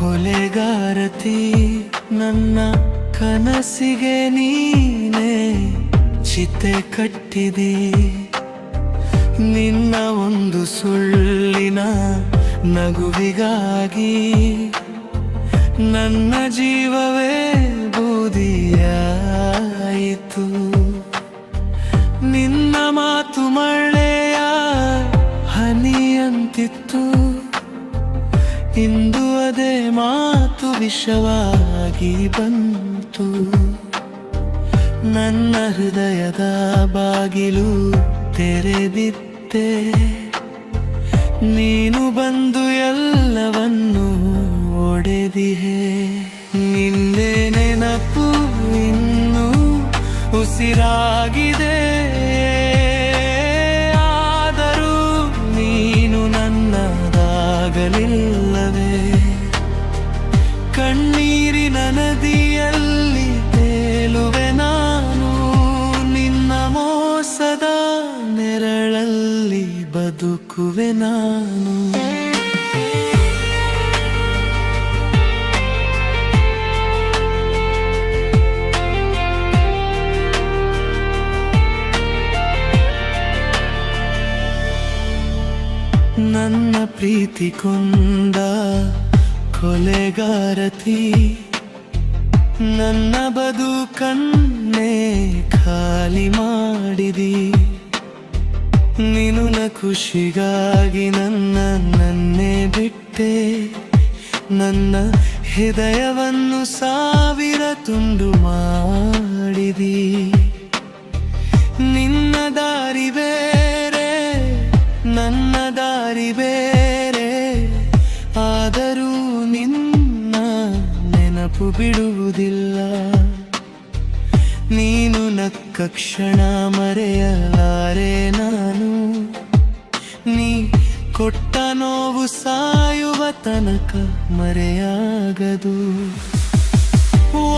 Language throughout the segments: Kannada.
ಕೊಲೆಗಾರತಿ ನನ್ನ ಕನಸಿಗೆ ನೀನೇ ಚಿತೆ ಕಟ್ಟಿದೆ. ನಿನ್ನ ಒಂದು ಸುಳ್ಳಿನ ನಗುವಿಗಾಗಿ ನನ್ನ ಜೀವವೇ ಬೂದಿಯಾಯಿತು. ನಿನ್ನ ಮಾತು ಮಳೆಯ ಹನಿಯಂತಿತ್ತು, ಇಂದು ಅದೇ ಮಾತು ವಿಷವಾಗಿ ಬಂತು. ನನ್ನ ಹೃದಯದ ಬಾಗಿಲು ತೆರೆದಿದ್ದೆ, ನೀನು ಬಂದು ಎಲ್ಲವನ್ನು ಒಡೆದಿಹೆ. ನಿನ್ನೆ ನೆನಪು ಇನ್ನು ಉಸಿರಾಗಿದೆ, ಆದರೂ ನೀನು ನನ್ನದಾಗಲಿಲ್ಲವೇ. ಕಣ್ಣೀರಿನ ನದಿಯಲ್ಲಿ ತೇಲುವೆ ನಾನು, ನಿನ್ನ ಮೋಸದ ನೆರಳಲ್ಲಿ ಬದುಕುವೆ ನಾನು. ನನ್ನ ಪ್ರೀತಿ ಕೊಂದ ಕೊಲೆಗಾರತಿ, ನನ್ನ ಬದುಕನ್ನೇ ಖಾಲಿ ಮಾಡಿದಿ. ನಿನ್ನ ಖುಷಿಗಾಗಿ ನನ್ನೇ ಬಿಟ್ಟೆ, ನನ್ನ ಹೃದಯವನ್ನು ಸಾವಿರ ತುಂಡು ಮಾಡಿದಿ. ನಿನ್ನ ದಾರಿ ಬೇರೆ, ನನ್ನ ದಾರಿ ಬೇರೆ, ಆದರೂ ನಿನ್ನ ನೆನಪು ಬಿಡುವುದಿಲ್ಲ. ನೀನು ನಕ್ಕ ಕ್ಷಣ ಮರೆಯಲಾರೆ ನಾನು, ನೀ ಕೊಟ್ಟ ನೋವು ಸಾಯುವ ತನಕ ಮರೆಯಾಗದು.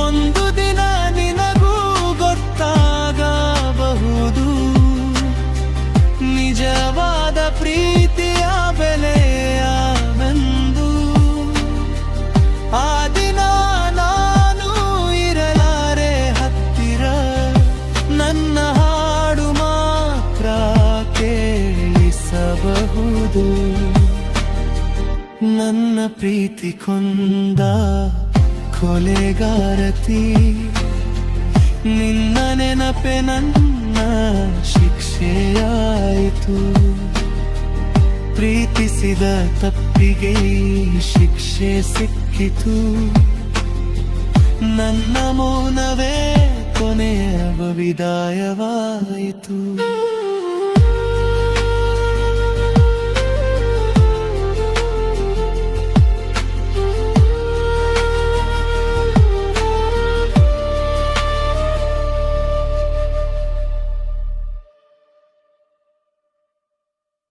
ಒಂದು ದಿನ ನಿನಗೂ ಗೊತ್ತಾಗಬಹುದು ನಿಜವಾದ ಪ್ರೀತಿಯ ಬೆಲೆಯವೆಂದು. ಆ ದಿನ ನಾನು ಇರಲಾರೆ ಹತ್ತಿರ, ನನ್ನ ಹಾಡು ಮಾತ್ರ ಕೇಳಿಸಬಹುದು. ನನ್ನ ಪ್ರೀತಿ ಕೊಂದ ಕೊಲೆಗಾರತಿ, ನಿನ್ನ ನೆನಪೆ ನನ್ನ ಶಿಕ್ಷೆಯಾಯಿತು. ಪ್ರೀತಿಸಿದ ತಪ್ಪಿಗೆ ಶಿಕ್ಷೆ ಸಿಕ್ಕಿತು, ನನ್ನ ಮೌನವೇ ಕೊನೆಯ ವಿದಾಯವಾಯಿತು.